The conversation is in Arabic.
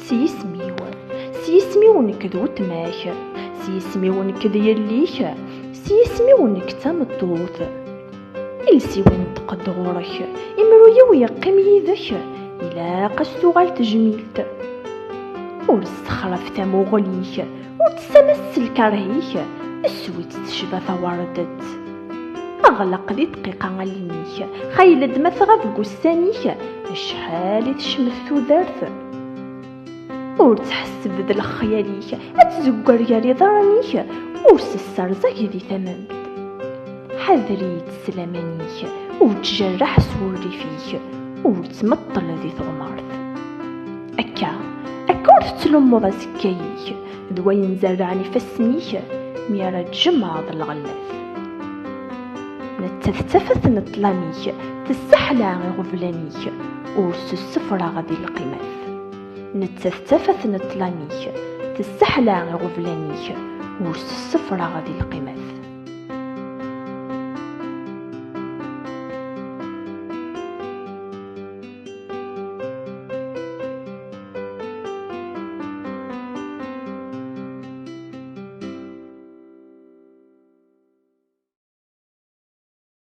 سيسميو نكد وتماك، سيسميو نكد يليك، سيسميو نك تمطوث. إلسي وين تقد غورك إمرو يقيم يذك إلا قستو غال تجميلت. ورستخرف تموغليك وتسمس الكرهيك السويت تشبه فوردت. أغلق دي دقيقة غلينيك خيلد مثغف قسانيك شحال تشمت ثودارت. ورتحسب ذا الخياليك أتزقر ياري ضرانيك ورسسر ذي ثمامت. حذري تسلامانيك وتجرح سوري فيك وتمطل ذي ثغمارت. أكا ورتلمض سكايك ذوين زرعني فسنيك ميرا تجمع ذا الغلاث. نتثفث نطلانيك تسحلا غفلانيك ورس السفرة غدي القماث. نتثفث نطلانيك تسحلا غفلانيك ورس السفرة غدي القماث.